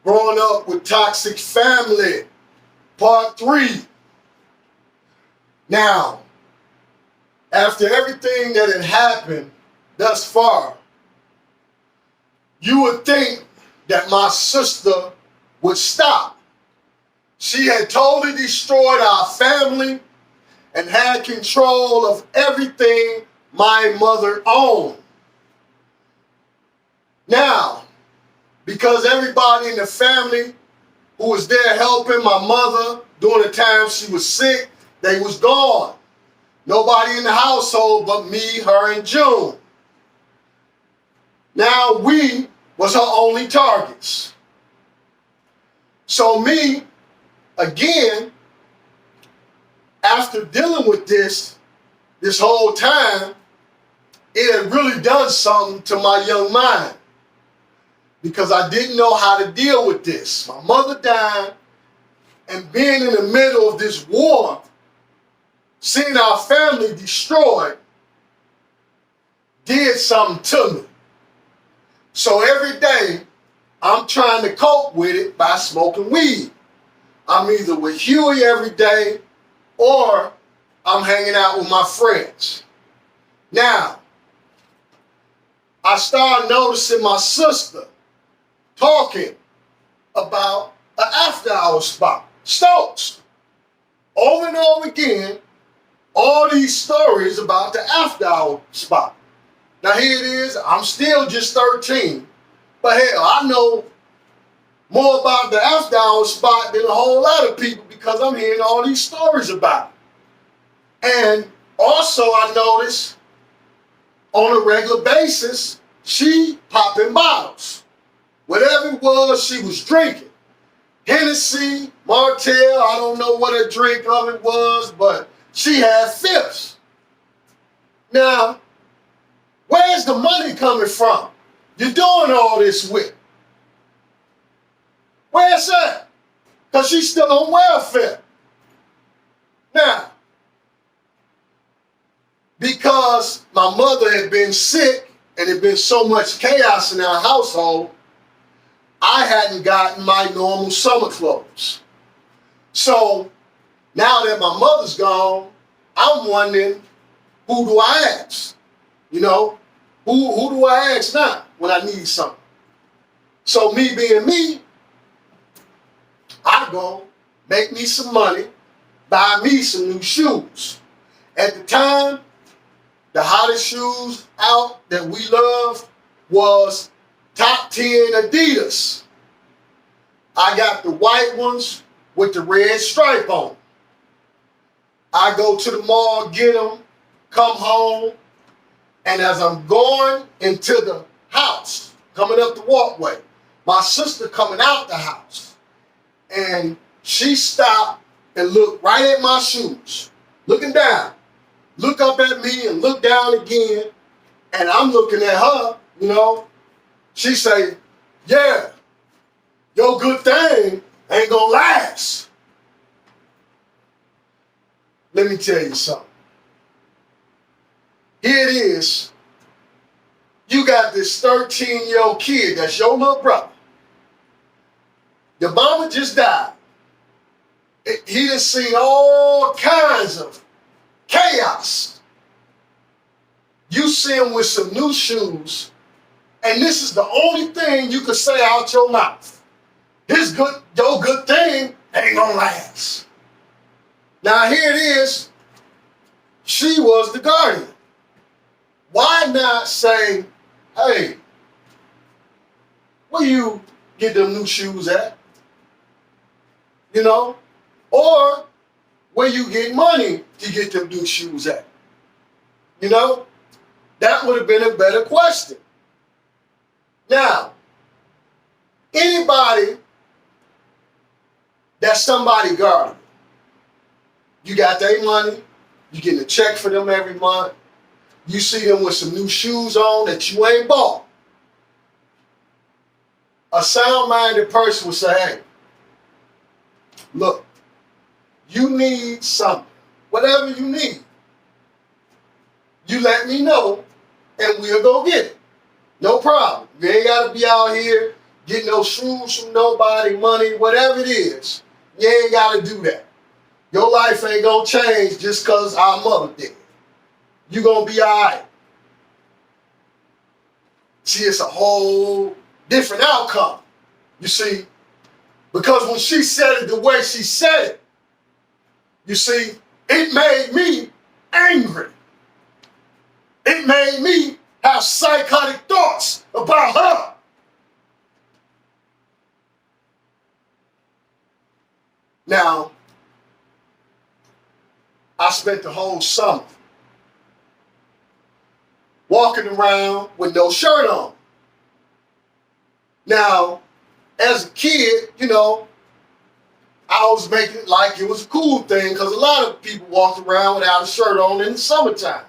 Growing up with toxic family, part 3. Now, after everything that had happened thus far, you would think that my sister would stop. She had totally destroyed our family and had control of everything my mother owned. Now, because everybody in the family who was there helping my mother during the time she was sick, they was gone. Nobody in the household but me, her, and June. Now we was her only targets. So me, again, after dealing with this whole time, it had really done something to my young mind, because I didn't know how to deal with this. My mother died, and being in the middle of this war, seeing our family destroyed, did something to me. So every day, I'm trying to cope with it by smoking weed. I'm either with Huey every day, or I'm hanging out with my friends. Now, I started noticing my sister talking about an after-hour spot, Stokes. Over and over again, all these stories about the after-hour spot. Now here it is, I'm still just 13, but hell, I know more about the after-hour spot than a whole lot of people because I'm hearing all these stories about it. And also I noticed on a regular basis, she popping bottles. Whatever it was, she was drinking. Hennessy, Martell, I don't know what a drink of it was, but she had fifths. Now, where's the money coming from? You're doing all this with. Where's that? Because she's still on welfare. Now, because my mother had been sick and there had been so much chaos in our household, I hadn't gotten my normal summer clothes. So now that my mother's gone, I'm wondering, who do I ask? You know, who do I ask now when I need something? So me being me, I go make me some money, buy me some new shoes. At the time, the hottest shoes out that we loved was Top 10 Adidas. I got the white ones with the red stripe on them. I go to the mall, get them, come home, and as I'm going into the house, coming up the walkway, my sister coming out the house, and she stopped and looked right at my shoes, looking down, look up at me and look down again, and I'm looking at her, you know. She say, yeah, your good thing ain't gonna last. Let me tell you something. Here it is. You got this 13-year-old kid, that's your little brother. Your mama just died. He done seen all kinds of chaos. You see him with some new shoes, and this is the only thing you can say out your mouth. Your good thing ain't gonna last. Now here it is, she was the guardian. Why not say, hey, where you get them new shoes at? You know? Or where you get money to get them new shoes at? You know? That would have been a better question. Now, anybody that's somebody guarding, you got their money, you getting a check for them every month, you see them with some new shoes on that you ain't bought. A sound-minded person would say, hey, look, you need something, whatever you need, you let me know and we'll go get it. No problem. You ain't got to be out here get no shoes from nobody, money, whatever it is. You ain't got to do that. Your life ain't going to change just because our mother did. You're going to be all right. See, it's a whole different outcome, you see. Because when she said it the way she said it, you see, it made me angry. It made me have psychotic thoughts about her. Now, I spent the whole summer walking around with no shirt on. Now, as a kid, you know, I was making it like it was a cool thing because a lot of people walked around without a shirt on in the summertime.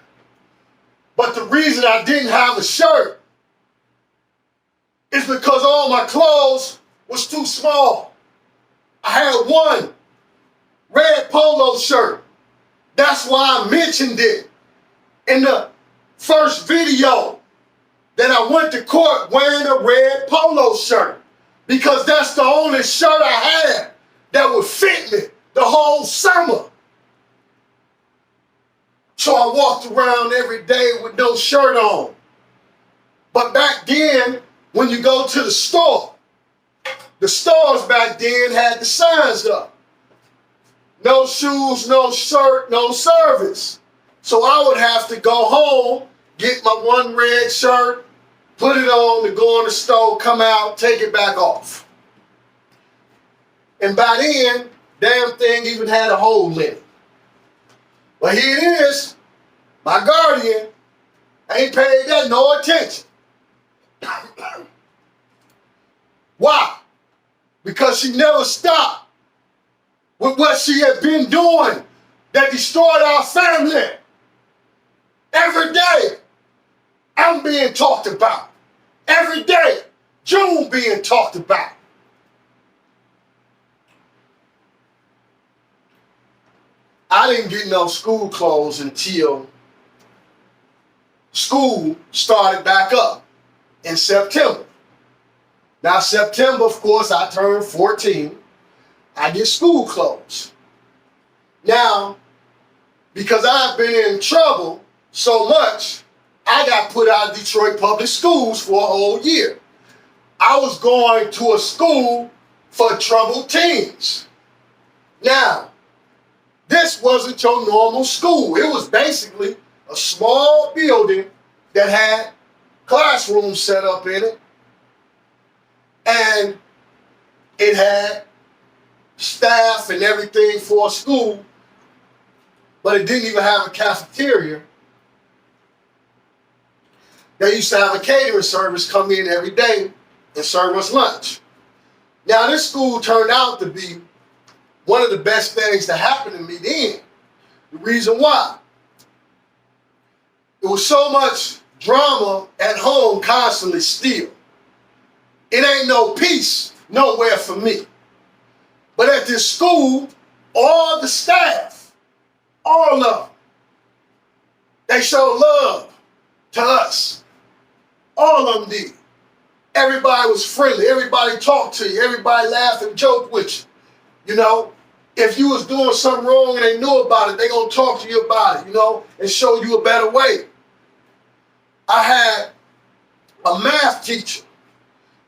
But the reason I didn't have a shirt is because all my clothes was too small. I had one red polo shirt. That's why I mentioned it in the first video that I went to court wearing a red polo shirt, because that's the only shirt I had that would fit me the whole summer. So I walked around every day with no shirt on. But back then, when you go to the stores back then had the signs up. No shoes, no shirt, no service. So I would have to go home, get my one red shirt, put it on to go in the store, come out, take it back off. And by then, damn thing even had a hole in it. But here it is, my guardian ain't paid that no attention. Why? Because she never stopped with what she had been doing that destroyed our family. Every day, I'm being talked about. Every day, June being talked about. I didn't get no school clothes until school started back up in September. Now, September, of course, I turned 14. I get school clothes. Now, because I've been in trouble so much, I got put out of Detroit Public Schools for a whole year. I was going to a school for troubled teens. Now, this wasn't your normal school. It was basically a small building that had classrooms set up in it. And it had staff and everything for a school, but it didn't even have a cafeteria. They used to have a catering service come in every day and serve us lunch. Now, this school turned out to be one of the best things that happened to me then. The reason why? There was so much drama at home constantly still. It ain't no peace nowhere for me. But at this school, all the staff, all of them, they showed love to us. All of them did. Everybody was friendly. Everybody talked to you. Everybody laughed and joked with you. You know, if you was doing something wrong and they knew about it, they gonna talk to you about it, you know, and show you a better way. I had a math teacher.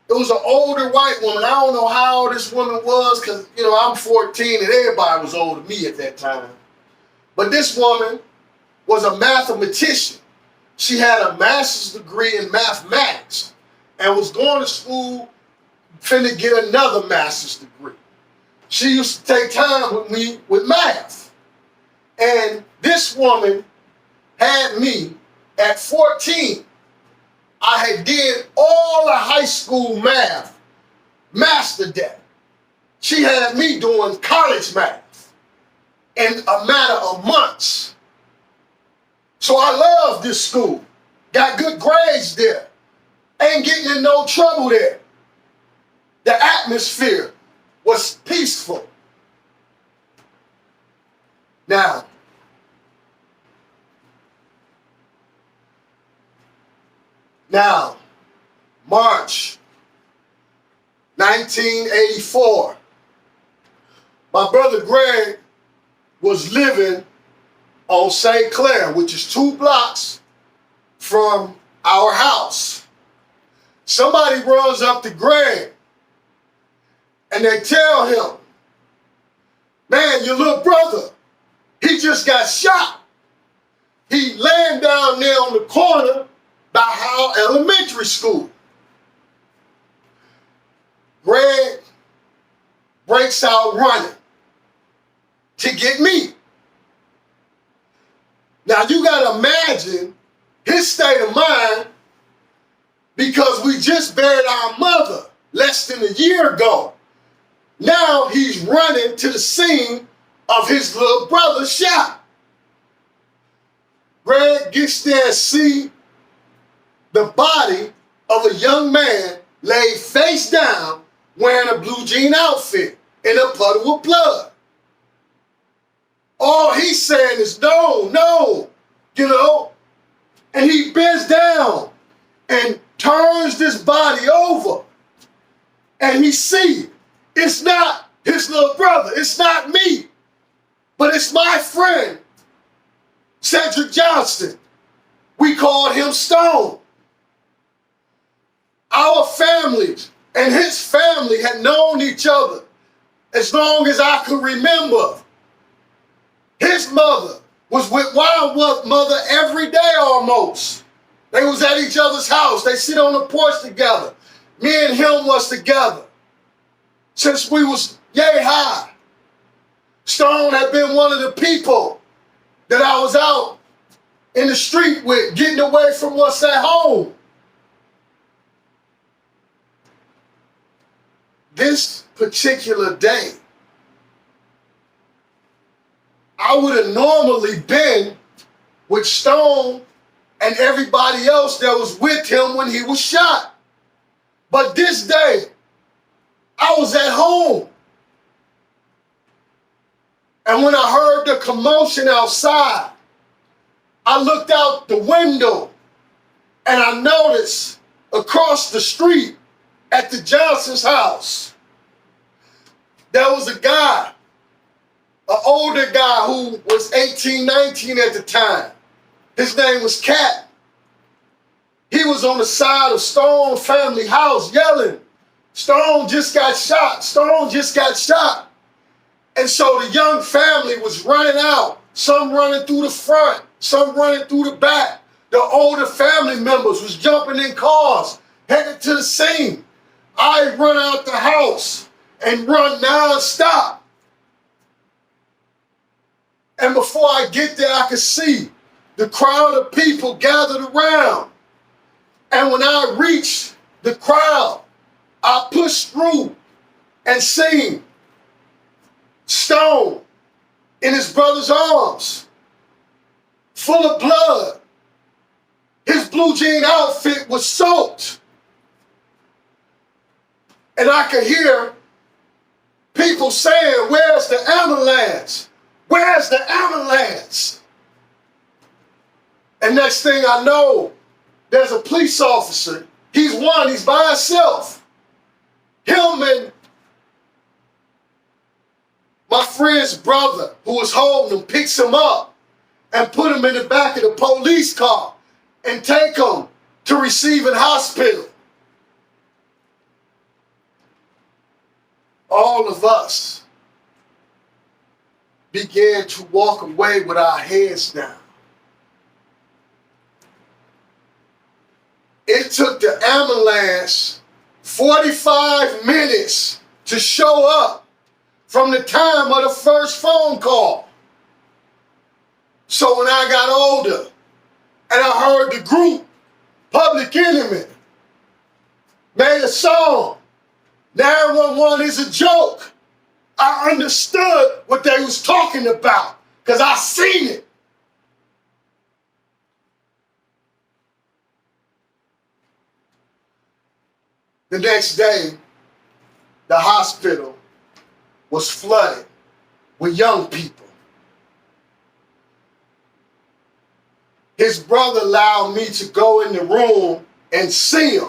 It was an older white woman. I don't know how old this woman was because, you know, I'm 14 and everybody was older than me at that time. But this woman was a mathematician. She had a master's degree in mathematics and was going to school finna get another master's degree. She used to take time with me with math. And this woman had me at 14. I had did all the high school math, mastered that. She had me doing college math in a matter of months. So I loved this school. Got good grades there. Ain't getting in no trouble there. The atmosphere was peaceful. Now, March 1984. My brother Greg was living on St. Clair, which is 2 blocks from our house. Somebody runs up to Greg and they tell him, man, your little brother, he just got shot. He laying down there on the corner by Howell Elementary School. Greg breaks out running to get me. Now you gotta imagine his state of mind, because we just buried our mother less than a year ago. Now he's running to the scene of his little brother's shot. Greg gets there and see the body of a young man laid face down wearing a blue jean outfit in a puddle of blood. All he's saying is, no, no, and he bends down and turns this body over, and he sees it's not his little brother, it's not me, but it's my friend, Cedric Johnston. We called him Stone. Our families and his family had known each other as long as I could remember. His mother was with Wildwood's mother every day almost. They was at each other's house. They sit on the porch together. Me and him was together since we was yay high. Stone had been one of the people that I was out in the street with, getting away from what's at home. This particular day, I would have normally been with Stone and everybody else that was with him when he was shot. But this day, I was at home. And when I heard the commotion outside, I looked out the window and I noticed across the street at the Johnson's house, there was a guy, an older guy who was 18, 19 at the time. His name was Cat. He was on the side of Stone family house yelling, Stone just got shot, Stone just got shot. And so the young family was running out, some running through the front, some running through the back. The older family members was jumping in cars, headed to the scene. I run out the house and run non-stop. And before I get there, I could see the crowd of people gathered around. And when I reached the crowd, I pushed through and seen Stone in his brother's arms, full of blood. His blue jean outfit was soaked. And I could hear people saying, where's the ambulance? Where's the ambulance? And next thing I know, there's a police officer. He's by himself. Him and my friend's brother, who was holding him, picks him up and put him in the back of the police car and take him to Receiving Hospital. All of us began to walk away with our heads down. It took the ambulance 45 minutes to show up from the time of the first phone call. So when I got older and I heard the group Public Enemy made a song, 911 is a joke, I understood what they was talking about because I seen it. The next day, the hospital was flooded with young people. His brother allowed me to go in the room and see him.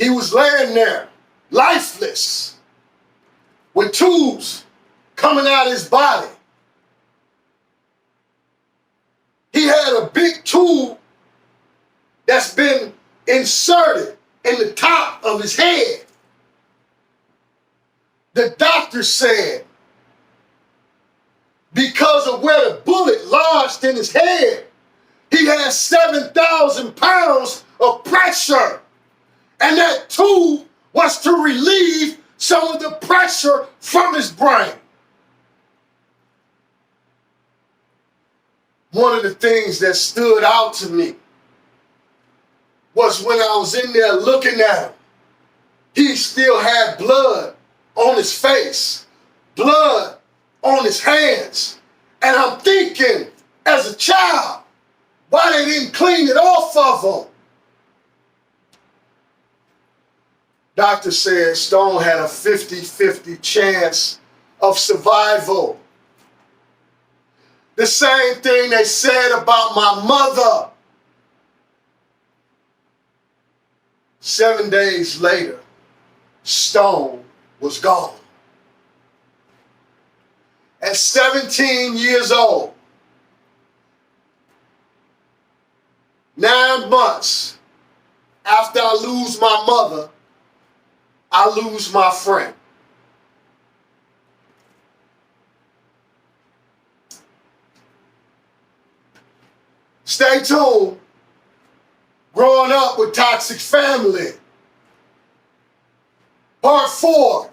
He was laying there, lifeless, with tubes coming out of his body. He had a big tube that's been inserted in the top of his head. The doctor said, because of where the bullet lodged in his head, he had 7,000 pounds of pressure. And that tube was to relieve some of the pressure from his brain. One of the things that stood out to me was when I was in there looking at him, he still had blood on his face, blood on his hands. And I'm thinking, as a child, why they didn't clean it off of him. Doctor said Stone had a 50-50 chance of survival. The same thing they said about my mother. 7 days later, Stone was gone. At 17 years old, 9 months after I lose my mother, I lose my friend. Stay tuned. Growing up with toxic family. Part 4.